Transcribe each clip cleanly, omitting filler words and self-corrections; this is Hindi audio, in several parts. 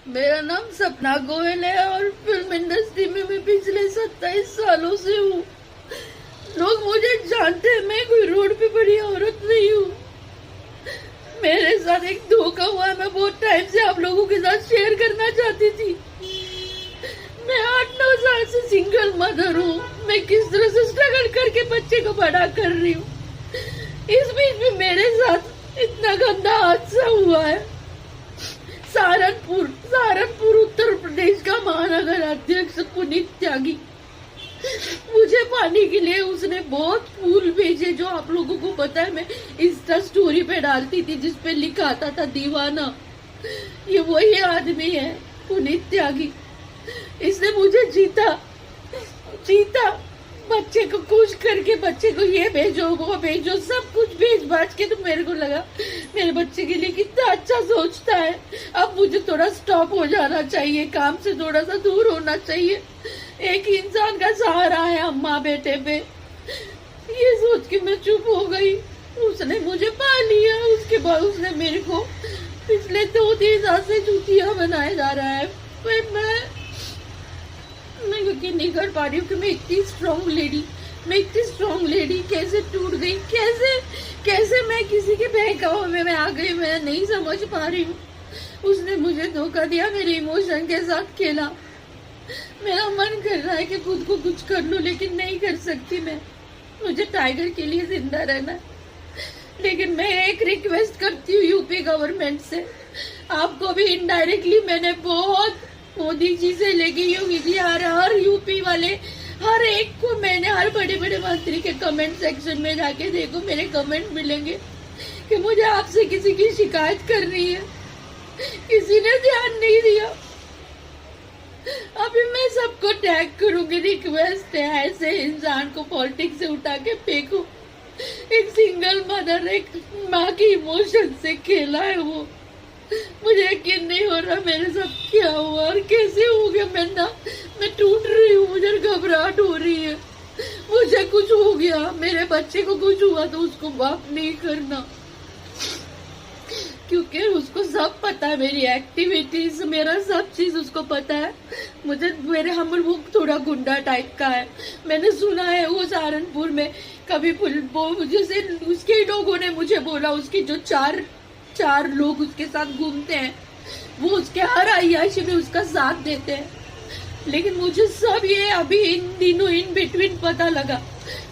मेरा नाम सपना गोयल है और फिल्म इंडस्ट्री में मैं पिछले 27 सालों से हूँ। लोग मुझे जानते हैं, मैं कोई रोड पे पड़ी औरत नहीं हूँ। मेरे साथ एक धोखा हुआ है, मैं बहुत टाइम से आप लोगों के साथ शेयर करना चाहती थी। मैं 8-9 साल से सिंगल मदर हूँ। मैं किस तरह से स्ट्रगल करके बच्चे को बड़ा कर रही हूँ। इस बीच में मेरे साथ इतना गंदा हादसा हुआ है। सहारनपुर उत्तर प्रदेश का महानगर अध्यक्ष पुनीत त्यागी, मुझे पाने के लिए उसने बहुत फूल भेजे, जो आप लोगों को पता है मैं इंस्टा स्टोरी पे डालती थी जिसपे लिखा आता था दीवाना। ये वही आदमी है पुनीत त्यागी। इसने मुझे जीता बच्चे को खुश करके, बच्चे को ये भेजो वो भेजो, सब कुछ भेज भाज के। तो मेरे को लगा मेरे बच्चे के लिए कितना अच्छा सोचता है। अब मुझे थोड़ा स्टॉप हो जाना चाहिए, काम से थोड़ा सा दूर होना चाहिए। एक इंसान का सहारा है अम्मा बेटे पे, ये सोच के मैं चुप हो गई। उसने मुझे पाल लिया, उसके बाद उसने मेरे को पिछले 2-3 साल से जूतियां बनाए जा रहा है। पर मैं यकीन नहीं कर पा रही हूँ कि मैं इतनी स्ट्रॉन्ग लेडी कैसे टूट गई, कैसे मैं किसी के बहकावे में आ गई, मैं नहीं समझ पा रही हूँ। उसने मुझे धोखा दिया, मेरे इमोशन के साथ खेला। मेरा मन कर रहा है कि खुद को कुछ कर लूं, लेकिन नहीं कर सकती मैं। मुझे टाइगर के लिए जिंदा रहना है। लेकिन मैं एक रिक्वेस्ट करती हूँ यूपी गवर्नमेंट से, आपको भी इनडायरेक्टली मैंने बहुत मोदी जी से लेके योगी जी, हर यूपी वाले हर एक को मैंने, हर बड़े बड़े मंत्री के कमेंट सेक्शन में जाके देखो, मेरे कमेंट मिलेंगे कि मुझे आपसे किसी की शिकायत करनी है। किसी ने ध्यान नहीं दिया। अभी मैं सबको टैग करूंगी, रिक्वेस्ट है ऐसे इंसान को पॉलिटिक्स से उठा के फेंको। एक सिंगल मदर, एक माँ की इमोशन से खेला है वो। मुझे यकीन नहीं हो रहा मेरे साथ क्या हुआ और कैसे हो गया। मैं टूट रही हूँ, मुझे घबराहट हो रही है। मुझे कुछ हो गया, मेरे बच्चे को कुछ हुआ तो उसको माफ नहीं करना, क्योंकि उसको सब पता है, मेरी एक्टिविटीज, मेरा सब चीज उसको पता है। मेरे वो थोड़ा गुंडा टाइप का है। मैंने सुना है वो सहारनपुर में कभी जैसे उसके लोगों ने मुझे बोला, उसके जो चार लोग उसके साथ घूमते हैं, वो उसके हर अय्याशी में उसका साथ देते हैं। लेकिन मुझे सब ये अभी इन दिनों इन बिटवीन पता लगा।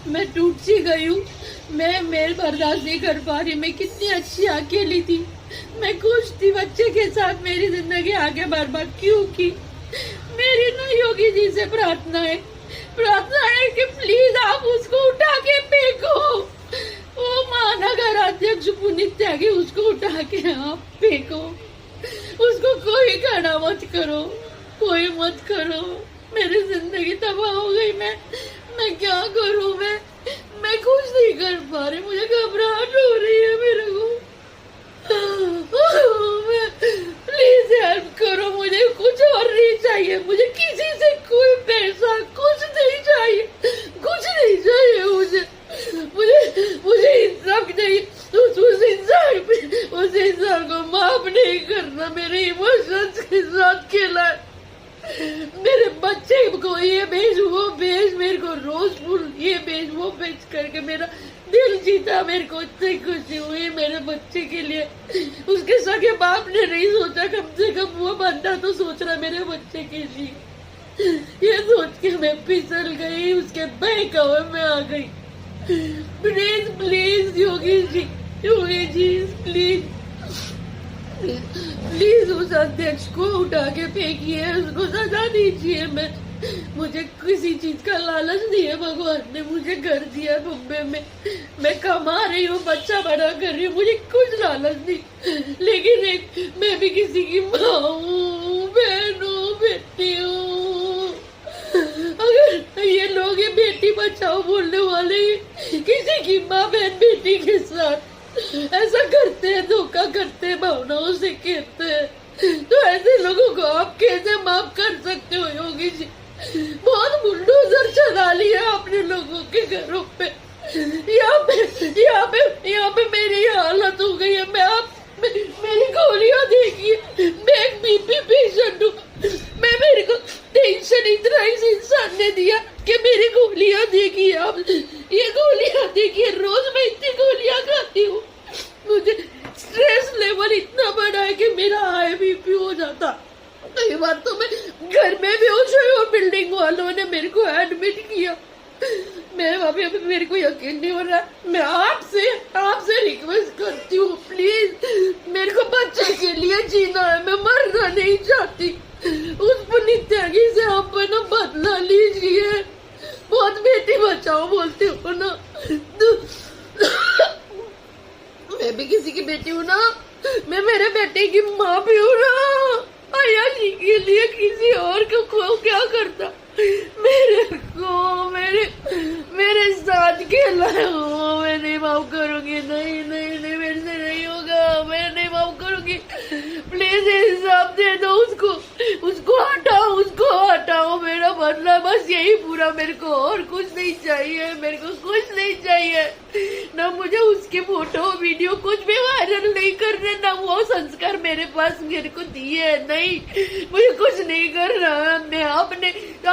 मैं टूट सी गई हूँ। मैं बर्दाश्त नहीं कर पा रही। मैं कितनी अच्छी अकेली थी, मैं खुश थी बच्चे के साथ। मेरी जिंदगी आगे बर्बाद क्यों की। मेरी ना योगी जी से प्रार्थना है कि प्लीज आप उसको उठा के फेंको। वो महानगर अध्यक्ष पुनीत त्यागी, उसको उठा के आप फेंको। उसको कोई खड़ा मत करो, कोई मत करो। मेरी जिंदगी तबाह हो गई। मैं क्या करूं। मैं कुछ नहीं कर पा रही। मुझे घबराहट हो रही है मेरे को। प्लीज हेल्प करो। मुझे कुछ और नहीं चाहिए। मुझे किसी से कोई पैसा कुछ नहीं चाहिए, कुछ नहीं चाहिए मुझे इंसाफ नहीं। उस इंसान को माफ नहीं करना। मेरे इमोशंस के साथ खेला है। मेरे बच्चे को ये भेज वो भेज, मेरे को रोज फूल ये भेज वो भेज करके मेरा दिल जीता। मेरे को इतनी खुशी हुई मेरे बच्चे के लिए। उसके सगे बाप ने नहीं सोचा, कम से कम वो बंदा तो सोच रहा मेरे बच्चे के लिए। ये सोच के मैं फिसल गई, उसके बहकावे में आ गई। प्लीज योगी जी प्लीज उस अध्यक्ष को उठा के फेंकिए, उसको सजा दीजिए। मुझे किसी चीज का लालच नहीं है। भगवान ने मुझे घर दिया मुंबई में, मैं कमा रही हूँ, बच्चा बड़ा कर रही हूँ, मुझे कुछ लालच नहीं। लेकिन मैं भी किसी की माँ हूँ, बहन हूँ, बेटी हूँ। अगर ये लोग ये बेटी बचाओ बोलने वाले किसी की माँ बहन बेटी के साथ ऐसा करते हैं, धोखा करते हैं, भावनाओं से खेलते हैं, तो ऐसे लोगों को आप कैसे माफ कर सकते हो योगी जी। बहुत बुलडोजर चला लिया अपने लोगों के घरों पे। यहाँ पे मेरी हालत हो गई है। मेरी गोलियां देखिए, मैं एक बीपी पेशेंट बीपी हो जाता। कई बार तो मैं घर में बेहोश हुई और बिल्डिंग वालों ने मेरे को एडमिट किया। मेरे अभी अभी मेरे को यकीन नहीं हो रहा। मैं आपसे रिक्वेस्ट करती हूँ, प्लीज मेरे को बच्चे के लिए जीना है, मैं मरना नहीं चाहती। उस पुनीत त्यागी से आप ना बदला लीजिए। बहुत बेटी बचाओ बोलती हूँ ना, मैं भी किसी की बेटी हूँ ना, मैं मेरे बेटे की माँ भी हूँ ना। आया जी के लिए किसी और को क्या करता, मेरे साथ खेला है वो। मैं नहीं माफ करूंगी, नहीं नहीं नहीं, मेरे से नहीं होगा, मैं नहीं माफ करूंगी। प्लीज हिसाब दे दो उसको हटाओ। मेरा बदला बस यही पूरा, मेरे को और कुछ नहीं चाहिए, मेरे को कुछ नहीं चाहिए। ना मुझे उसके फोटो वीडियो कुछ भी वायरल नहीं करने, ना वो संस्कार मेरे पास मेरे को दिए, नहीं मुझे कुछ नहीं करना। मैं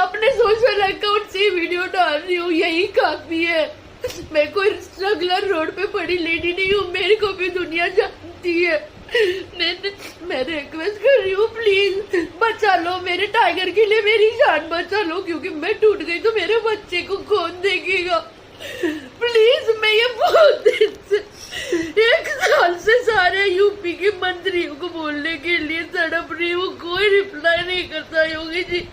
अपने सोशल अकाउंट से वीडियो डाल रही हूँ, यही काफी है। मैं कोई स्ट्रगलर रोड पे पड़ी लेडी नहीं हूँ, मेरे को भी दुनिया जानती है। मैं रिक्वेस्ट कर रही हूँ, प्लीज बचा लो मेरे टाइगर के लिए, मेरी जान बचा लो, क्योंकि मैं टूट गई तो मेरे बच्चे को कौन देखेगा। प्लीज मैं ये बहुत दिन से 1 साल से सारे यूपी के मंत्रियों को बोलने के लिए तड़प रही हूँ, कोई रिप्लाई नहीं करता। योगी जी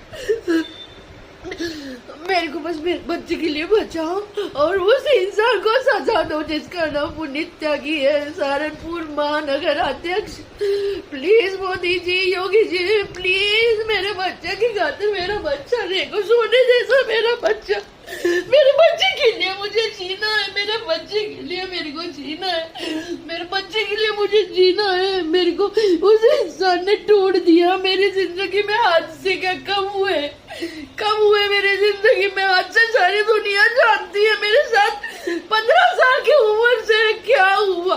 मेरे को बस मेरे बच्चे के लिए बचाओ और उस इंसान को सजा दो जिसका नाम पुनीत त्यागी है, सहारनपुर महानगर अध्यक्ष। प्लीज मोदी जी, योगी जी, प्लीज मेरे बच्चे की खातिर, मेरा बच्चा देखो सोने जैसा मेरा बच्चा, मेरे बच्चे के लिए मुझे जीना है, मेरे बच्चे के लिए मेरे को जीना है, मेरे बच्चे के लिए मुझे जीना है। मेरे को उस इंसान ने तोड़ दिया। मेरी जिंदगी में हादसे क्या कम हुए मेरी जिंदगी में हादसे, सारी दुनिया जानती है मेरे साथ 15 साल की उम्र से क्या हुआ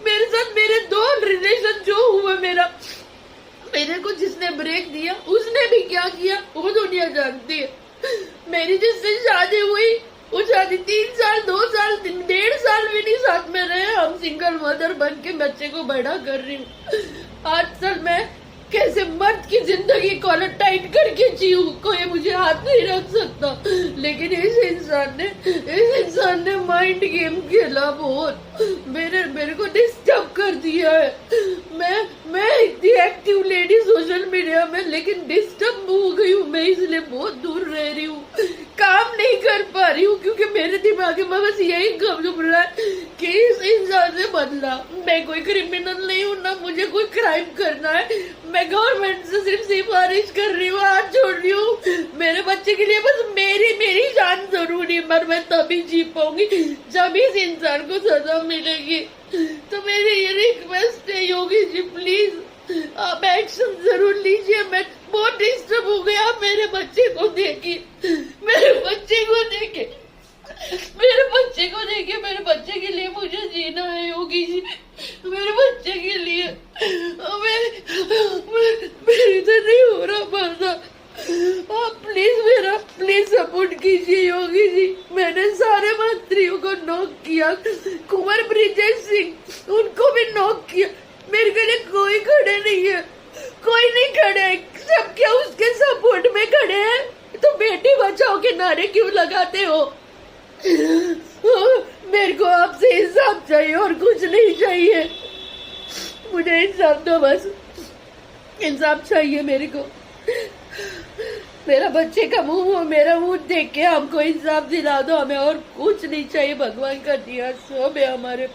मेरे साथ। मेरे 2 रिलेशन जो हुआ, मेरे को जिसने ब्रेक दिया उसने भी क्या किया वो दुनिया जानती है। मेरी जिससे शादी हुई वो शादी 3 साल 2 साल 1.5 साल भी नहीं साथ में रहे। हम सिंगल मदर बन के बच्चे को बड़ा कर रही हूँ। 8 साल में कैसे मर्द की जिंदगी कॉलर टाइट करके जीऊं, कोई मुझे हाथ नहीं रख सकता। लेकिन इस इंसान ने माइंड गेम खेला बहुत, मेरे को डिस्टर्ब कर दिया है। मैं इतनी एक्टिव लेडी सोशल मीडिया में, लेकिन डिस्टर्ब हो गई हूँ मैं, इसलिए बहुत दूर रह रही हूँ, काम नहीं कर पा रही हूँ, क्योंकि मेरे दिमाग में बस यही घूम रहा है कि इस इंसान से बदला। मैं कोई क्रिमिनल नहीं हूँ, ना मुझे कोई क्राइम करना है। मैं गवर्नमेंट से सिर्फ सिफारिश कर रही हूँ, हाथ जोड़ रही हूँ। मेरे बच्चे के लिए बस मेरी जान जरूरी, पर मैं तभी जी पाऊंगी जब इस इंसान को सजा मिलेगी। तो मेरी ये रिक्वेस्ट है, योगी जी प्लीज आप एक्शन जरूर लीजिए। मैं बहुत डिस्टर्ब हो गया, मेरे बच्चे को देखिए, मेरे बच्चे को देखिए, मेरे बच्चे के लिए मुझे जीना है योगी जी, मेरे बच्चे के लिए। मेरे से नहीं हो रहा पर्दा, आप प्लीज सपोर्ट कीजिए योगी जी। मैंने सारे मंत्रियों को नॉक किया, कुंवर ब्रिजेश सिंह उनको भी नॉक किया, मेरे के लिए कोई खड़े नहीं है, कोई नहीं खड़े, सब क्या उसके सपोर्ट में खड़े हैं। तो बेटी बचाओ के नारे क्यों लगाते हो? मेरे को आपसे इंसाफ चाहिए और कुछ नहीं चाहिए, मुझे इंसाफ दो, बस इंसाफ चाहिए मेरे को। मेरा बच्चे का मुंह, मेरा मुंह देख के हमको इंसाफ दिला दो, हमें और कुछ नहीं चाहिए। भगवान का दिया सब है हमारे